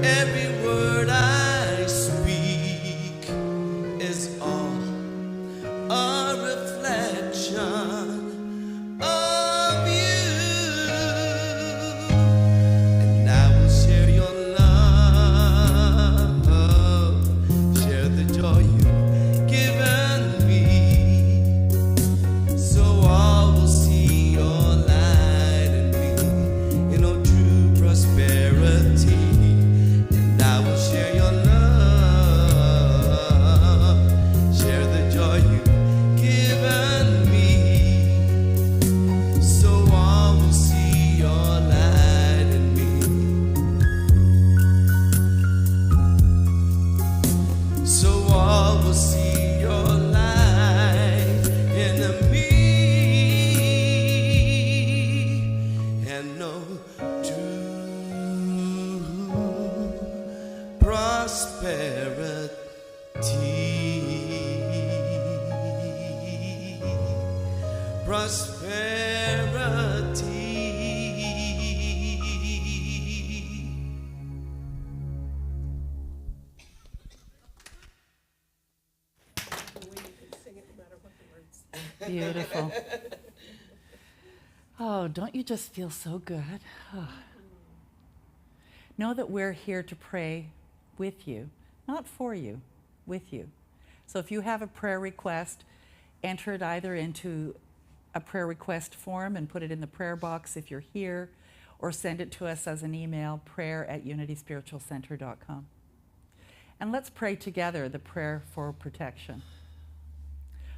S4: every word I speak is all a reflection of you, and I will share your love, share the joy you've given me, so all will see your light in me, in oh true prosperity, and I will share your love, share the joy you've given me, so all will see your light in me, so all will see your light in me, and no true prosperity. Prosperity.
S1: Beautiful. Oh, don't you just feel so good? Oh. Know that we're here to pray with you, not for you, with you. So if you have a prayer request, enter it either into a prayer request form and put it in the prayer box if you're here, or send it to us as an email, prayer@unityspiritualcenter.com. And let's pray together the prayer for protection.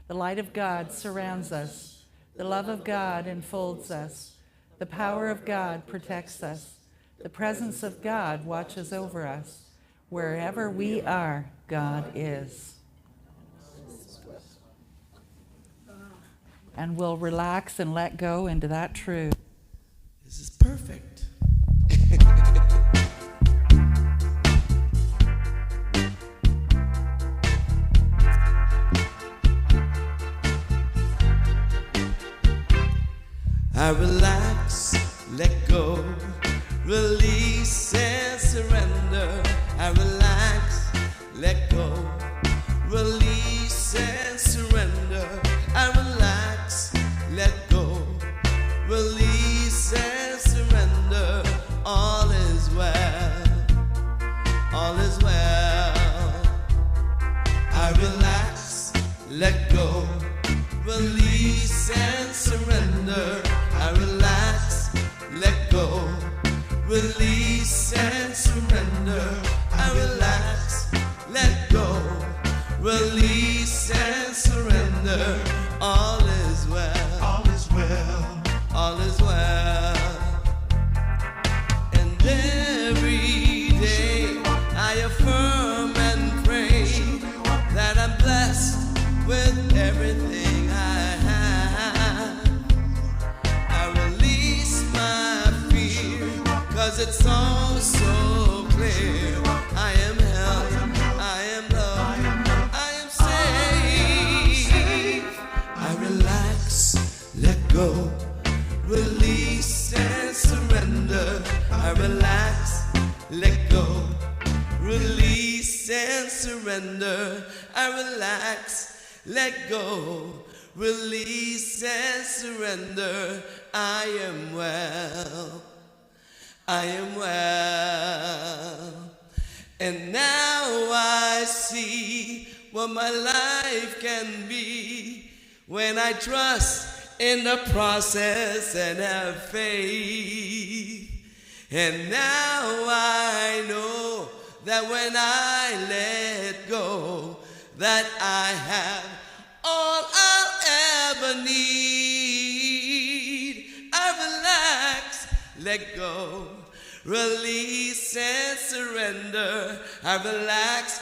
S1: The light of God surrounds us. The love of God enfolds us. The power of God protects us. The presence of God watches over us. Wherever we are, God is. And we'll relax and let go into that truth.
S4: This is perfect. I relax, let go, release and surrender. I relax, let go, release and surrender. I relax, let go, release and surrender. All is well, all is well. I relax, let go, release and surrender. I relax, let go, release and surrender. I relax, let go, release and surrender. All is well, all is well, all is well. And every day I affirm and pray that I'm blessed with everything I have. I release my fear, 'cause it's all so clear. I am held, I am loved, I am safe. I relax, let go, release and surrender. I relax, let go, release and surrender. I relax, let go, release and surrender. I am well, I am well. And now I see what my life can be when I trust in the process and have faith. And now I know that when I let go, that I have all I'll ever need. I relax, let go, release and surrender. I relax,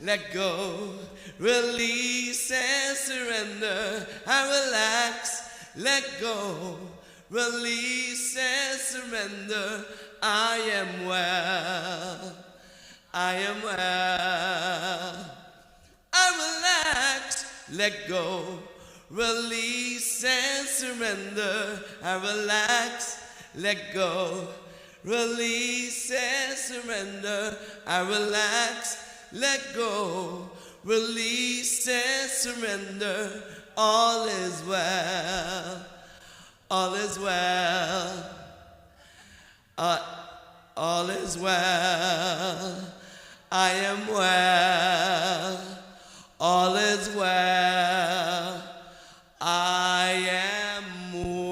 S4: let go, release and surrender. I relax, let go, release and surrender. I am well, I am well. I relax, let go, release and surrender. I relax, let go, release and surrender. I relax, let go, release and surrender. All is well, all is well, all is well. I am well, all is well, I am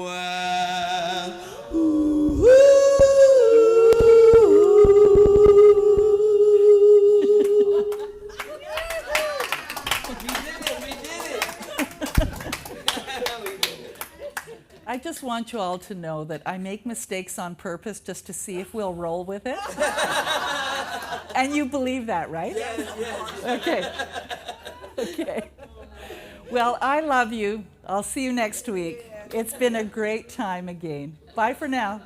S4: well. Ooh. We did it.
S1: I just want you all to know that I make mistakes on purpose just to see if we'll roll with it. And you believe that, right?
S4: Yes.
S1: Okay. Okay. Well, I love you. I'll see you next week. It's been a great time again. Bye for now.